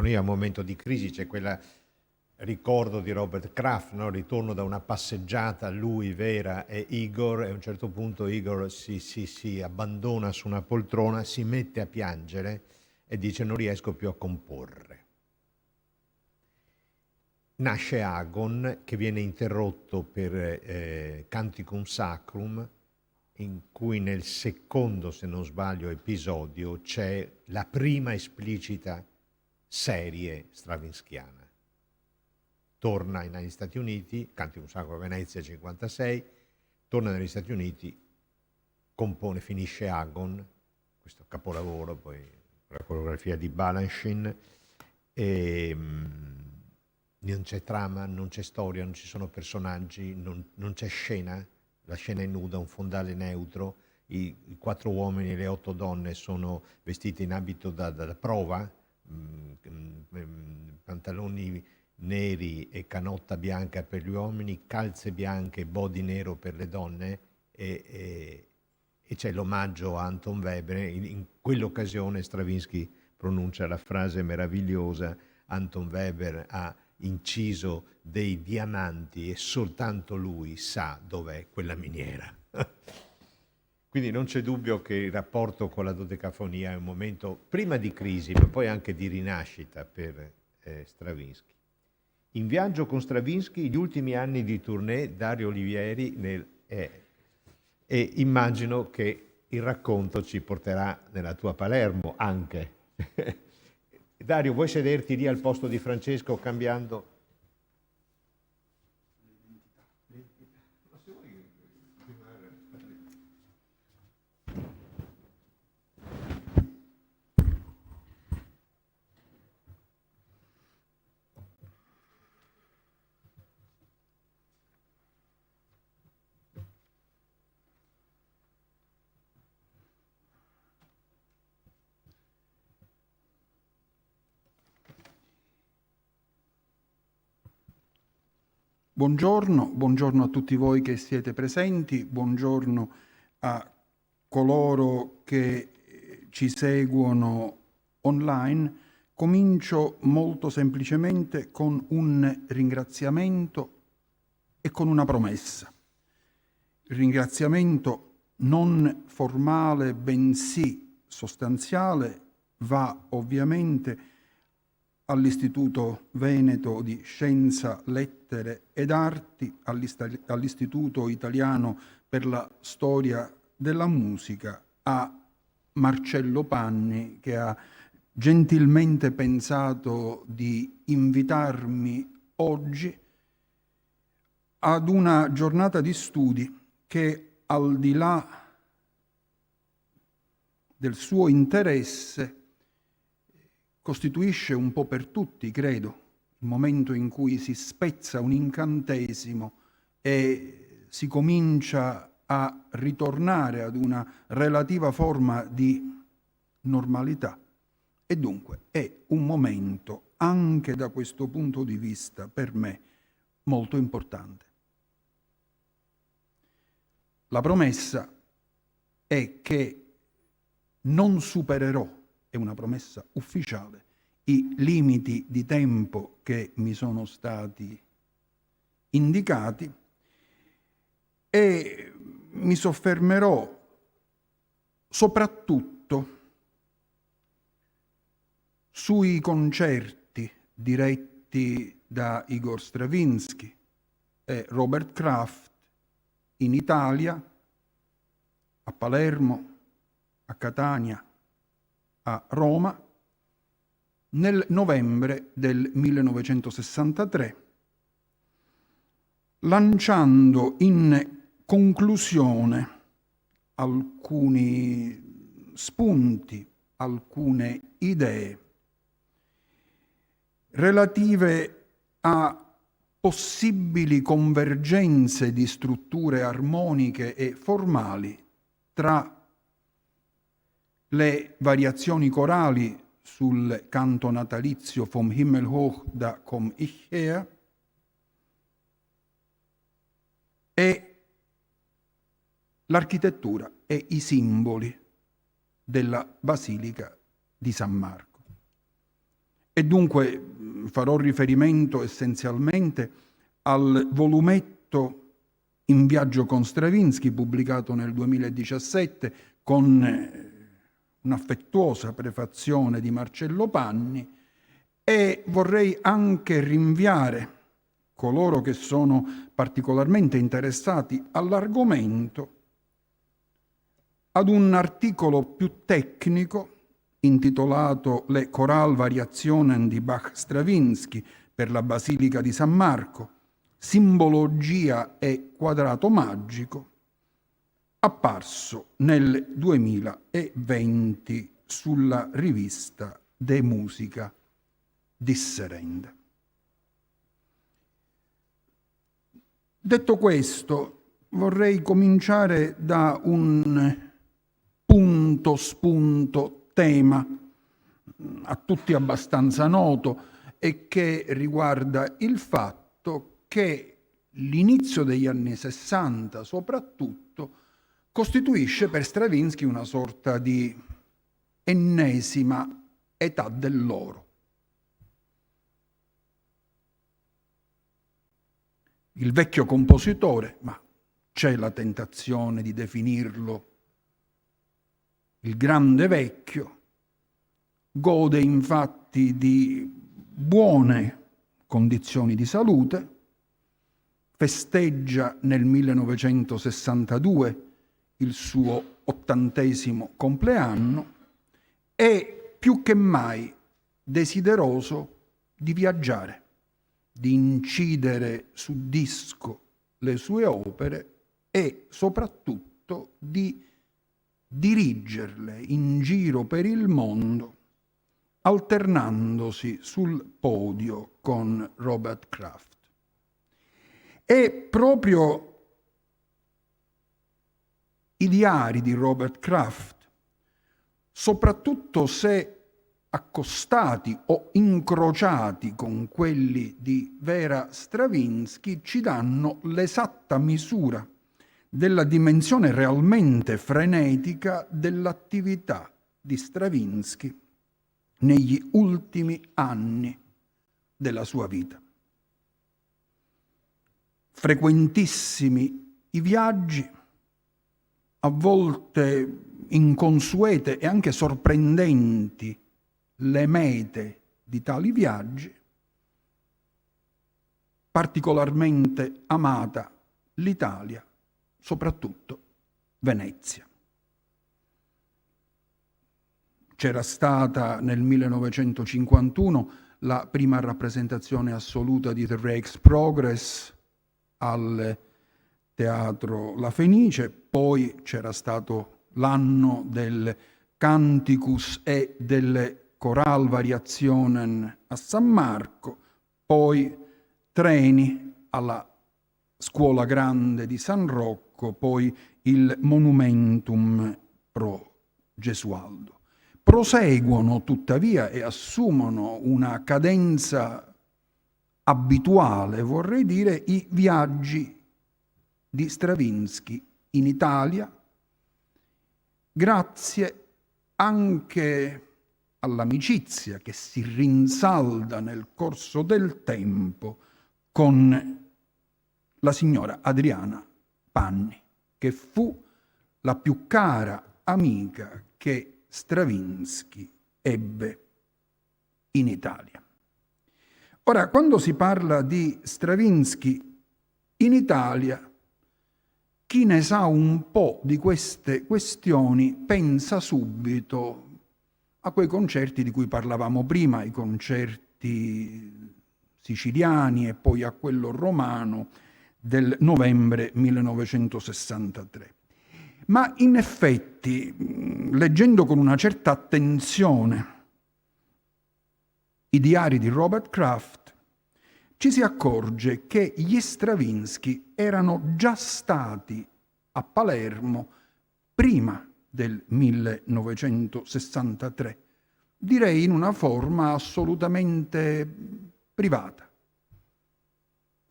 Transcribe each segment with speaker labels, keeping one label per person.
Speaker 1: Lì è un momento di crisi, c'è quella ricordo di Robert Kraft, no? Ritorno da una passeggiata, lui, Vera e Igor, e a un certo punto Igor si abbandona su una poltrona, si mette a piangere e dice non riesco più a comporre. Nasce Agon, che viene interrotto per Canticum Sacrum, in cui nel secondo, se non sbaglio, episodio c'è la prima esplicita serie stravinskiana. Torna negli Stati Uniti, Canticum Sacrum a Venezia 56, torna negli Stati Uniti, compone, finisce Agon, questo capolavoro, poi con la coreografia di Balanchine, e non c'è trama, non c'è storia, non ci sono personaggi, non c'è scena, la scena è nuda, un fondale neutro, i 4 uomini e le 8 donne sono vestiti in abito da prova, pantaloni neri e canotta bianca per gli uomini, calze bianche e body nero per le donne, e c'è l'omaggio a Anton Weber. In quell'occasione Stravinsky pronuncia la frase meravigliosa: Anton Weber ha inciso dei diamanti e soltanto lui sa dov'è quella miniera. Quindi non c'è dubbio che il rapporto con la dodecafonia è un momento prima di crisi, ma poi anche di rinascita per Stravinsky. In viaggio con Stravinsky, gli ultimi anni di tournée, Dario Olivieri, e immagino che il racconto ci porterà nella tua Palermo anche. Dario, vuoi sederti lì al posto di Francesco cambiando?
Speaker 2: Buongiorno a tutti voi che siete presenti, buongiorno a coloro che ci seguono online. Comincio molto semplicemente con un ringraziamento e con una promessa. Il ringraziamento non formale, bensì sostanziale, va ovviamente all'Istituto Veneto di Scienza, Lettere ed Arti, all'Istituto Italiano per la Storia della Musica, a Marcello Panni, che ha gentilmente pensato di invitarmi oggi ad una giornata di studi che, al di là del suo interesse, costituisce un po' per tutti, credo, il momento in cui si spezza un incantesimo e si comincia a ritornare ad una relativa forma di normalità. E dunque è un momento, anche da questo punto di vista, per me molto importante. La promessa è che non supererò, è una promessa ufficiale, i limiti di tempo che mi sono stati indicati e mi soffermerò soprattutto sui concerti diretti da Igor Stravinsky e Robert Kraft in Italia, a Palermo, a Catania, a Roma, nel novembre del 1963, lanciando in conclusione alcuni spunti, alcune idee relative a possibili convergenze di strutture armoniche e formali tra le variazioni corali sul canto natalizio Vom Himmel hoch, da komm ich her, e l'architettura e i simboli della Basilica di San Marco. e dunque farò riferimento essenzialmente al volumetto In viaggio con Stravinsky, pubblicato nel 2017 con un'affettuosa prefazione di Marcello Panni, e vorrei anche rinviare coloro che sono particolarmente interessati all'argomento ad un articolo più tecnico intitolato Le Choralvariationen di Bach-Stravinsky per la Basilica di San Marco, simbologia e quadrato magico, apparso nel 2020 sulla rivista De Musica Disserenda. Detto questo, vorrei cominciare da un punto, spunto, tema a tutti abbastanza noto e che riguarda il fatto che l'inizio degli anni 60 soprattutto costituisce per Stravinsky una sorta di ennesima età dell'oro. Il vecchio compositore, ma c'è la tentazione di definirlo il grande vecchio, gode infatti di buone condizioni di salute, festeggia nel 1962 il suo 80° compleanno e più che mai desideroso di viaggiare, di incidere su disco le sue opere e soprattutto di dirigerle in giro per il mondo, alternandosi sul podio con Robert Kraft. E proprio i diari di Robert Kraft, soprattutto se accostati o incrociati con quelli di Vera Stravinsky, ci danno l'esatta misura della dimensione realmente frenetica dell'attività di Stravinsky negli ultimi anni della sua vita. Frequentissimi i viaggi, a volte inconsuete e anche sorprendenti le mete di tali viaggi, particolarmente amata l'Italia, soprattutto Venezia. C'era stata nel 1951 la prima rappresentazione assoluta di The Rake's Progress al Teatro La Fenice, poi c'era stato l'anno del Canticus e delle Choralvariationen a San Marco, poi treni alla Scuola Grande di San Rocco, poi il Monumentum pro Gesualdo. Proseguono tuttavia e assumono una cadenza abituale, vorrei dire, i viaggi di Stravinsky in Italia, grazie anche all'amicizia che si rinsalda nel corso del tempo con la signora Adriana Panni, che fu la più cara amica che Stravinsky ebbe in Italia. Ora, quando si parla di Stravinsky in Italia, chi ne sa un po' di queste questioni pensa subito a quei concerti di cui parlavamo prima, i concerti siciliani e poi a quello romano del novembre 1963. Ma in effetti, leggendo con una certa attenzione i diari di Robert Kraft, ci si accorge che gli Stravinsky erano già stati a Palermo prima del 1963, direi in una forma assolutamente privata.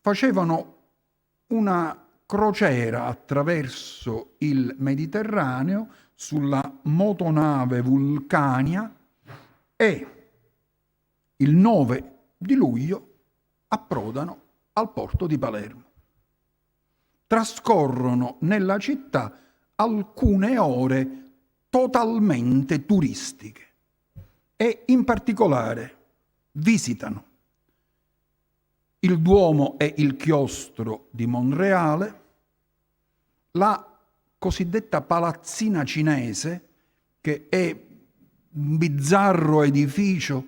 Speaker 2: Facevano una crociera attraverso il Mediterraneo sulla motonave Vulcania e il 9 di luglio approdano al porto di Palermo. Trascorrono nella città alcune ore totalmente turistiche e in particolare visitano il Duomo e il chiostro di Monreale, la cosiddetta palazzina cinese, che è un bizzarro edificio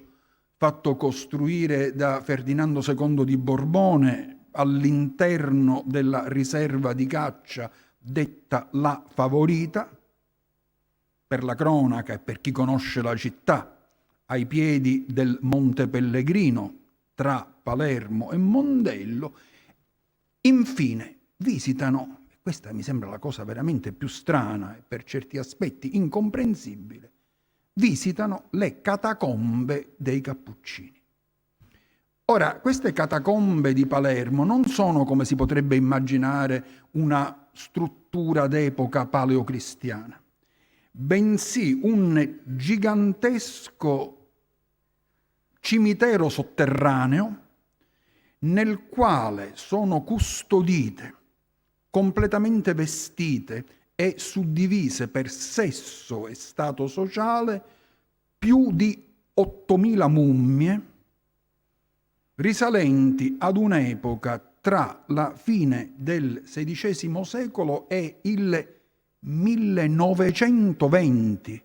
Speaker 2: fatto costruire da Ferdinando II di Borbone all'interno della riserva di caccia detta La Favorita. Per la cronaca e per chi conosce la città, ai piedi del Monte Pellegrino, tra Palermo e Mondello. Infine visitano, e questa mi sembra la cosa veramente più strana e per certi aspetti incomprensibile, visitano le catacombe dei Cappuccini. Ora, queste catacombe di Palermo non sono, come si potrebbe immaginare, una struttura d'epoca paleocristiana, bensì un gigantesco cimitero sotterraneo nel quale sono custodite, completamente vestite e suddivise per sesso e stato sociale più di 8.000 mummie risalenti ad un'epoca tra la fine del XVI secolo e il 1920,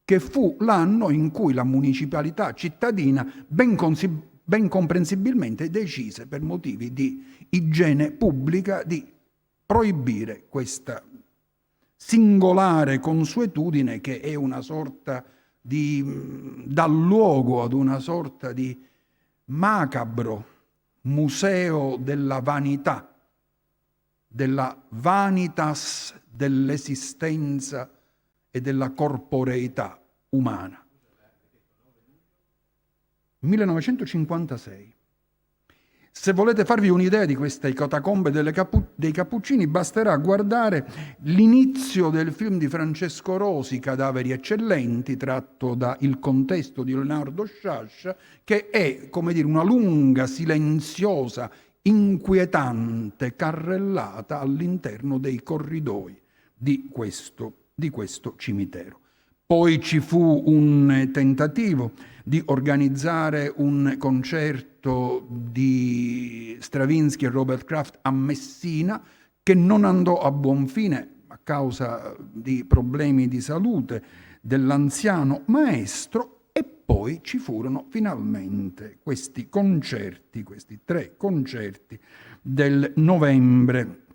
Speaker 2: che fu l'anno in cui la municipalità cittadina ben comprensibilmente decise, per motivi di igiene pubblica, di proibire questa singolare consuetudine che è una sorta di dà luogo ad una sorta di macabro museo della vanità, della vanitas dell'esistenza e della corporeità umana. 1956. Se volete farvi un'idea di queste catacombe dei Cappuccini, basterà guardare l'inizio del film di Francesco Rosi, Cadaveri eccellenti, tratto da Il contesto di Leonardo Sciascia, che è, come dire, una lunga, silenziosa, inquietante carrellata all'interno dei corridoi di questo cimitero. Poi ci fu un tentativo di organizzare un concerto di Stravinsky e Robert Kraft a Messina, che non andò a buon fine a causa di problemi di salute dell'anziano maestro, e poi ci furono finalmente questi concerti, questi 3 concerti del novembre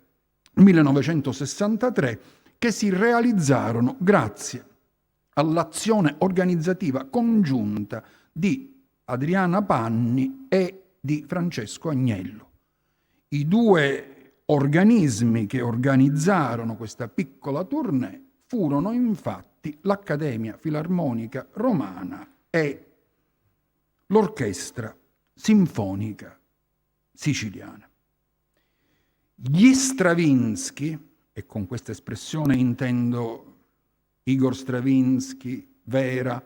Speaker 2: 1963, che si realizzarono grazie all'azione organizzativa congiunta di Adriana Panni e di Francesco Agnello. I 2 organismi che organizzarono questa piccola tournée furono infatti l'Accademia Filarmonica Romana e l'Orchestra Sinfonica Siciliana. Gli Stravinsky, e con questa espressione intendo Igor Stravinsky, Vera,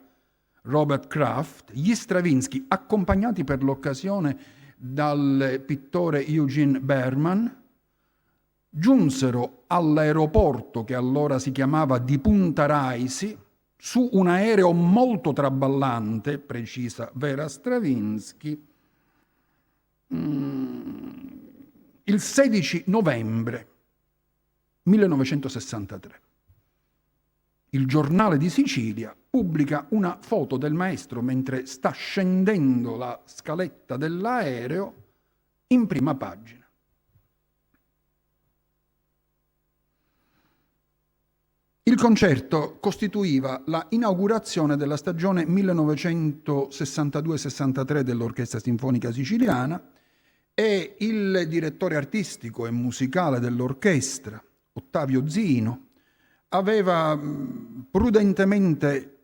Speaker 2: Robert Kraft, gli Stravinsky, accompagnati per l'occasione dal pittore Eugene Berman, giunsero all'aeroporto, che allora si chiamava di Punta Raisi, su un aereo molto traballante, precisa Vera Stravinsky, il 16 novembre 1963. Il Giornale di Sicilia pubblica una foto del maestro mentre sta scendendo la scaletta dell'aereo in prima pagina. Il concerto costituiva la inaugurazione della stagione 1962-63 dell'Orchestra Sinfonica Siciliana e il direttore artistico e musicale dell'orchestra, Ottavio Zino, aveva prudentemente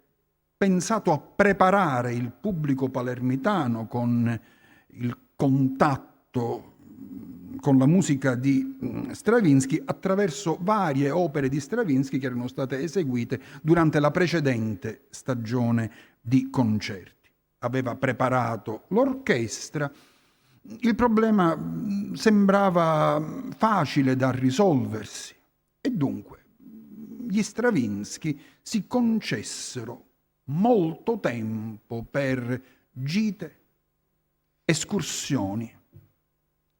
Speaker 2: pensato a preparare il pubblico palermitano con il contatto con la musica di Stravinsky attraverso varie opere di Stravinsky che erano state eseguite durante la precedente stagione di concerti. aveva preparato l'orchestra, il problema sembrava facile da risolversi e dunque gli Stravinsky si concessero molto tempo per gite, escursioni,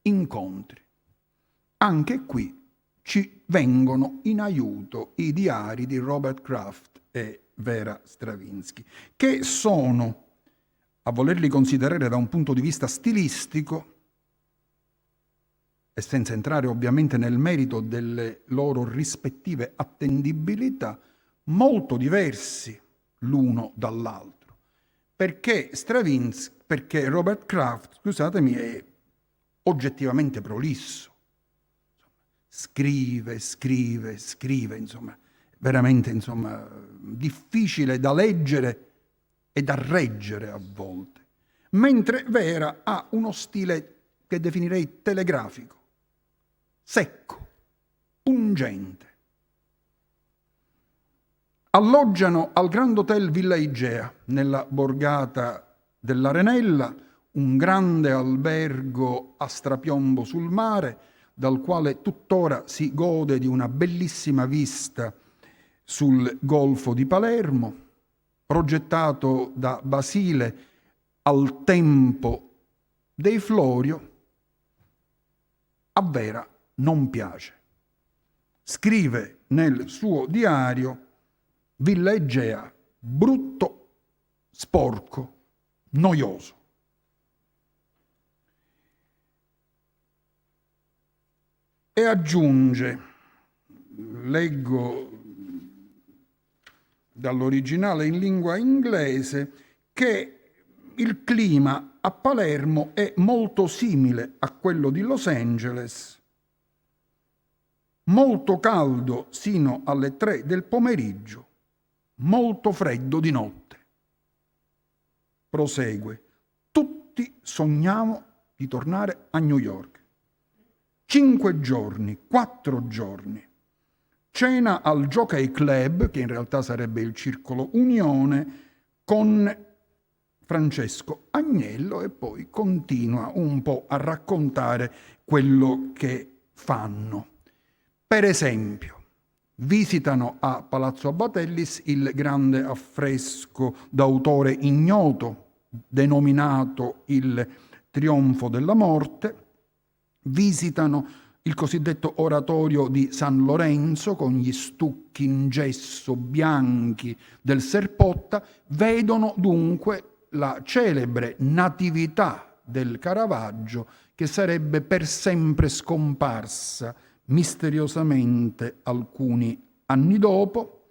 Speaker 2: incontri. Anche qui ci vengono in aiuto i diari di Robert Kraft e Vera Stravinsky, che sono, a volerli considerare da un punto di vista stilistico, e senza entrare ovviamente nel merito delle loro rispettive attendibilità, molto diversi l'uno dall'altro. Perché Robert Kraft, scusatemi, è oggettivamente prolisso. Scrive, insomma, veramente, insomma, difficile da leggere e da reggere a volte. Mentre Vera ha uno stile che definirei telegrafico, secco, pungente. Alloggiano al Grand Hotel Villa Igea, nella borgata dell'Arenella, un grande albergo a strapiombo sul mare, dal quale tuttora si gode di una bellissima vista sul Golfo di Palermo, progettato da Basile al tempo dei Florio. A Vera non piace. Scrive nel suo diario: Villa Egea, brutto, sporco, noioso. E aggiunge, leggo dall'originale in lingua inglese, che il clima a Palermo è molto simile a quello di Los Angeles, molto caldo sino alle 3 del pomeriggio, molto freddo di notte. Prosegue: tutti sogniamo di tornare a New York. 5 giorni, 4 giorni. Cena al Jockey Club, che in realtà sarebbe il Circolo Unione, con Francesco Agnello, e poi continua un po' a raccontare quello che fanno. Per esempio, visitano a Palazzo Abbatellis il grande affresco d'autore ignoto, denominato Il Trionfo della Morte, visitano il cosiddetto oratorio di San Lorenzo con gli stucchi in gesso bianchi del Serpotta, vedono dunque la celebre Natività del Caravaggio che sarebbe per sempre scomparsa misteriosamente alcuni anni dopo,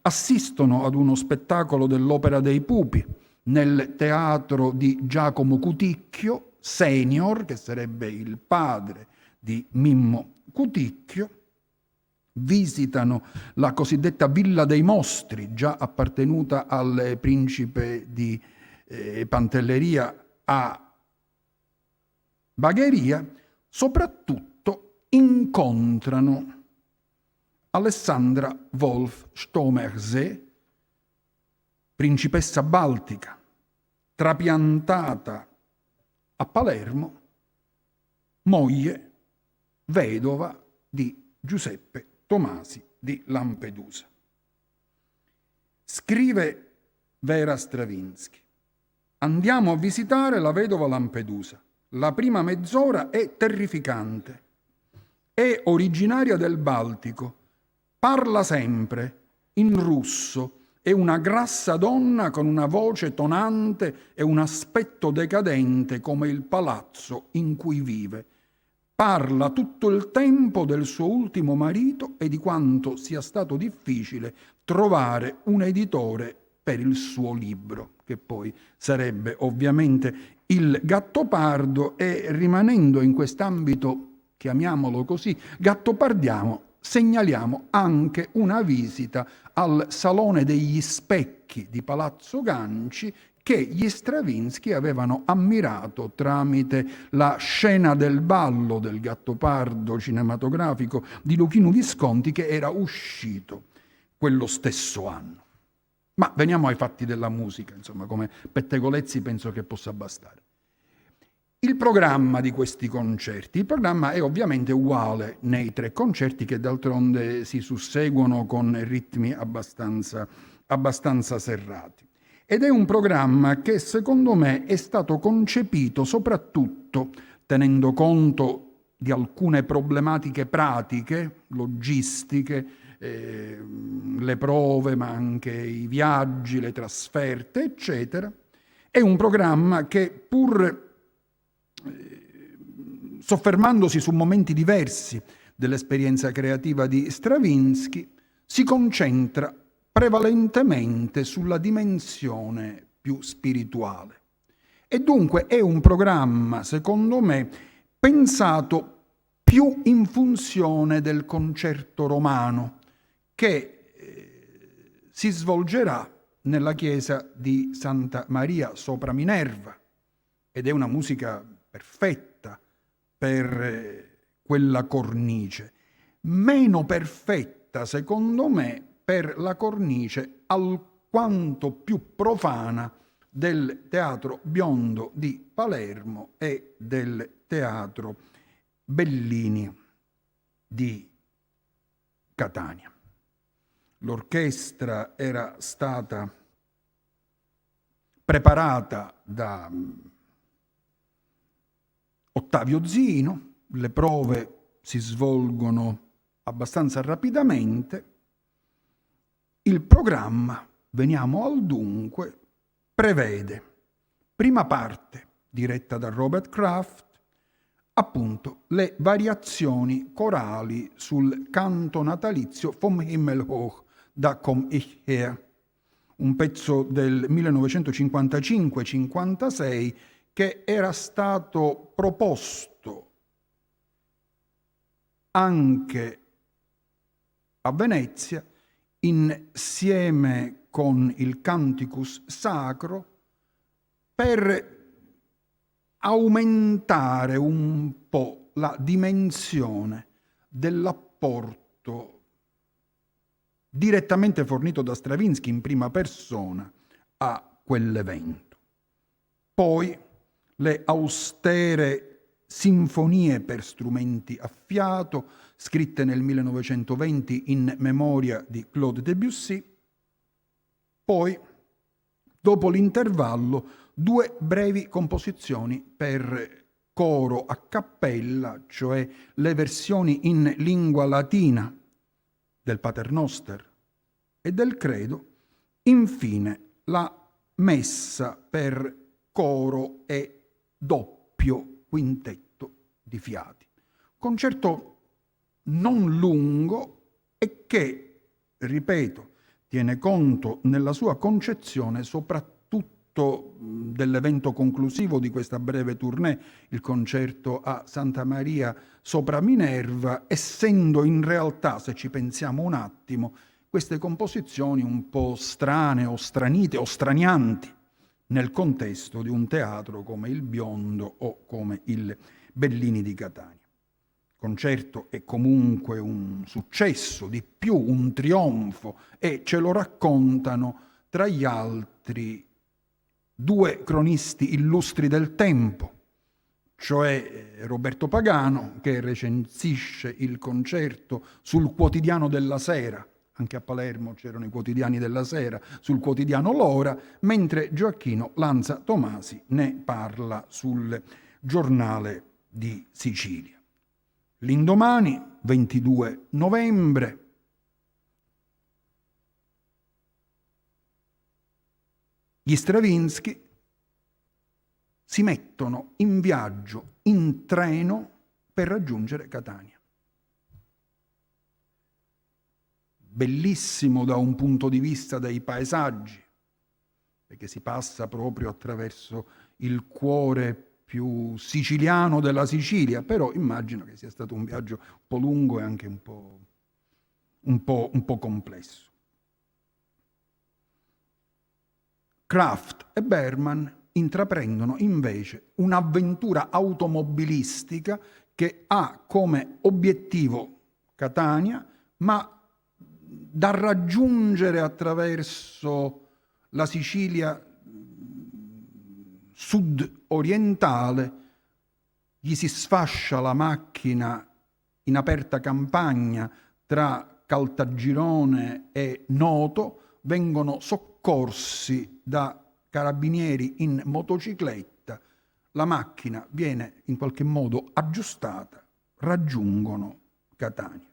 Speaker 2: assistono ad uno spettacolo dell'Opera dei Pupi nel teatro di Giacomo Cuticchio, senior, che sarebbe il padre di Mimmo Cuticchio, visitano la cosiddetta Villa dei Mostri, già appartenuta al principe di Pantelleria a Bagheria, soprattutto incontrano Alessandra Wolf Stomersee, principessa baltica, trapiantata a Palermo, moglie vedova di Giuseppe Tomasi di Lampedusa. Scrive Vera Stravinsky: andiamo a visitare la vedova Lampedusa. La prima mezz'ora è terrificante. È originaria del Baltico, parla sempre in russo, è una grassa donna con una voce tonante e un aspetto decadente come il palazzo in cui vive. Parla tutto il tempo del suo ultimo marito e di quanto sia stato difficile trovare un editore per il suo libro, che poi sarebbe ovviamente Il Gattopardo, e rimanendo in quest'ambito, chiamiamolo così, gattopardiamo, segnaliamo anche una visita al Salone degli Specchi di Palazzo Ganci, che gli Stravinsky avevano ammirato tramite la Scena del ballo del Gattopardo cinematografico di Luchino Visconti, che era uscito quello stesso anno. Ma veniamo ai fatti della musica, insomma, come pettegolezzi penso che possa bastare. Il programma di questi concerti. Il programma è ovviamente uguale nei 3 concerti che d'altronde si susseguono con ritmi abbastanza serrati. Ed è un programma che secondo me è stato concepito soprattutto tenendo conto di alcune problematiche pratiche, logistiche, le prove, ma anche i viaggi, le trasferte, eccetera. È un programma che, pur soffermandosi su momenti diversi dell'esperienza creativa di Stravinsky, si concentra prevalentemente sulla dimensione più spirituale. E dunque è un programma, secondo me, pensato più in funzione del concerto romano, che si svolgerà nella chiesa di Santa Maria sopra Minerva, ed è una musica perfetta per quella cornice, meno perfetta, secondo me, per la cornice alquanto più profana del Teatro Biondo di Palermo e del Teatro Bellini di Catania. L'orchestra era stata preparata da Ottavio Zino, le prove si svolgono abbastanza rapidamente. Il programma, veniamo al dunque, prevede prima parte diretta da Robert Kraft, appunto le variazioni corali sul canto natalizio Vom Himmel hoch, da komm ich her, un pezzo del 1955-56 che era stato proposto anche a Venezia insieme con il Canticus Sacro per aumentare un po' la dimensione dell'apporto direttamente fornito da Stravinsky in prima persona a quell'evento. Poi le austere sinfonie per strumenti a fiato, scritte nel 1920 in memoria di Claude Debussy. Poi, dopo l'intervallo, 2 brevi composizioni per coro a cappella, cioè le versioni in lingua latina del Paternoster e del Credo. Infine, la messa per coro e doppio quintetto di fiati. Concerto non lungo e che, ripeto, tiene conto nella sua concezione soprattutto dell'evento conclusivo di questa breve tournée, il concerto a Santa Maria sopra Minerva, essendo in realtà, se ci pensiamo un attimo, queste composizioni un po' strane o stranite o stranianti nel contesto di un teatro come il Biondo o come il Bellini di Catania. Il concerto è comunque un successo, di più un trionfo, e ce lo raccontano tra gli altri 2 cronisti illustri del tempo, cioè Roberto Pagano, che recensisce il concerto sul Quotidiano della Sera. Anche a Palermo c'erano i quotidiani della sera, sul quotidiano L'Ora, mentre Gioacchino Lanza Tomasi ne parla sul Giornale di Sicilia. L'indomani, 22 novembre, gli Stravinsky si mettono in viaggio in treno per raggiungere Catania. Bellissimo da un punto di vista dei paesaggi, perché si passa proprio attraverso il cuore più siciliano della Sicilia, però immagino che sia stato un viaggio un po' lungo e anche un po' complesso. Kraft e Berman intraprendono invece un'avventura automobilistica che ha come obiettivo Catania, ma da raggiungere attraverso la Sicilia sud-orientale, gli si sfascia la macchina in aperta campagna tra Caltagirone e Noto, vengono soccorsi da carabinieri in motocicletta, la macchina viene in qualche modo aggiustata, raggiungono Catania.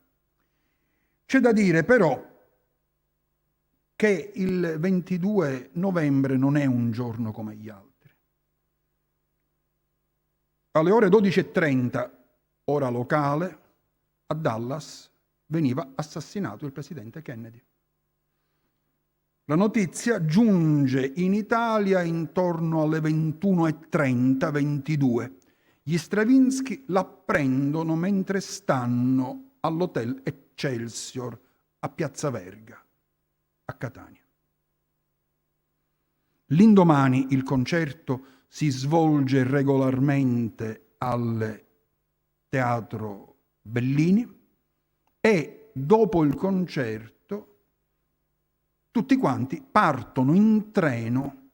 Speaker 2: C'è da dire però che il 22 novembre non è un giorno come gli altri. Alle ore 12:30, ora locale, a Dallas veniva assassinato il presidente Kennedy. La notizia giunge in Italia intorno alle 21:30, 22. Gli Stravinsky l'apprendono mentre stanno all'Hotel Excelsior a Piazza Verga, a Catania. L'indomani il concerto si svolge regolarmente al Teatro Bellini e dopo il concerto tutti quanti partono in treno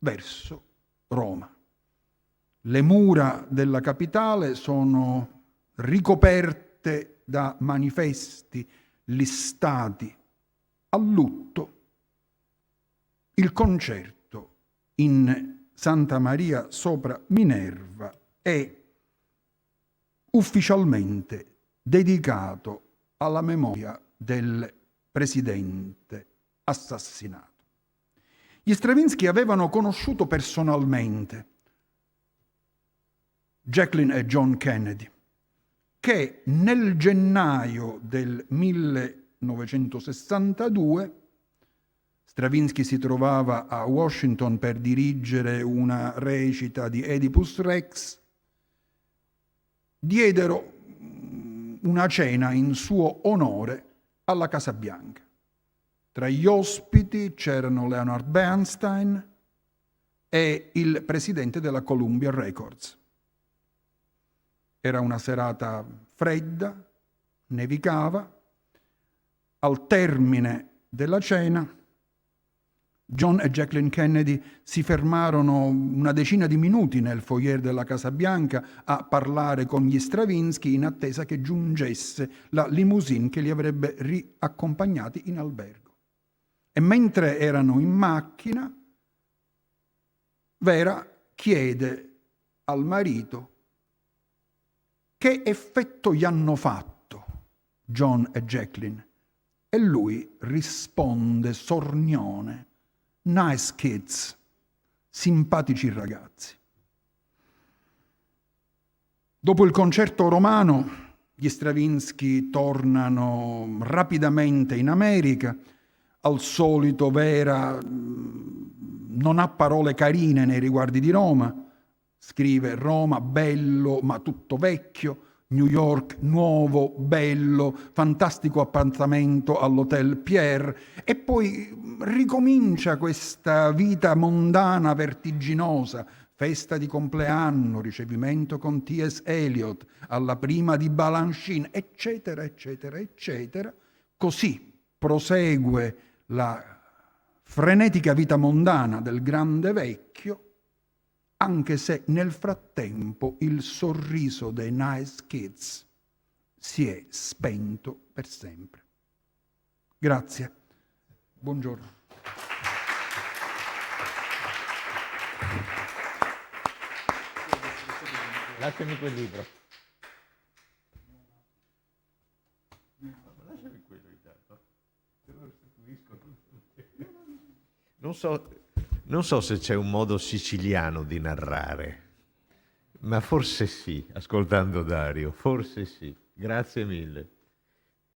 Speaker 2: verso Roma. Le mura della capitale sono ricoperte da manifesti listati a lutto. Il concerto in Santa Maria sopra Minerva è ufficialmente dedicato alla memoria del presidente assassinato. Gli Stravinsky avevano conosciuto personalmente Jacqueline e John Kennedy, che nel gennaio del 1962 Stravinsky si trovava a Washington per dirigere una recita di Oedipus Rex, diedero una cena in suo onore alla Casa Bianca. Tra gli ospiti c'erano Leonard Bernstein e il presidente della Columbia Records. Era una serata fredda, nevicava. Al termine della cena, John e Jacqueline Kennedy si fermarono una decina di minuti nel foyer della Casa Bianca a parlare con gli Stravinsky in attesa che giungesse la limousine che li avrebbe riaccompagnati in albergo. E mentre erano in macchina, Vera chiede al marito che effetto gli hanno fatto John e Jacqueline, e lui risponde sornione: nice kids, simpatici ragazzi. Dopo il concerto romano, gli Stravinsky tornano rapidamente in America. Al solito Vera non ha parole carine nei riguardi di Roma. Scrive: Roma, bello ma tutto vecchio. New York, nuovo, bello, fantastico appartamento all'Hotel Pierre. E poi ricomincia questa vita mondana vertiginosa. Festa di compleanno, ricevimento con T.S. Eliot, alla prima di Balanchine, eccetera, eccetera, eccetera. Così prosegue la frenetica vita mondana del grande vecchio, anche se nel frattempo il sorriso dei Nice Kids si è spento per sempre. Grazie. Buongiorno.
Speaker 1: Lasciami quel libro. Lasciami quello intanto. Te lo restituisco. Non so se c'è un modo siciliano di narrare, ma forse sì, ascoltando Dario, forse sì. Grazie mille.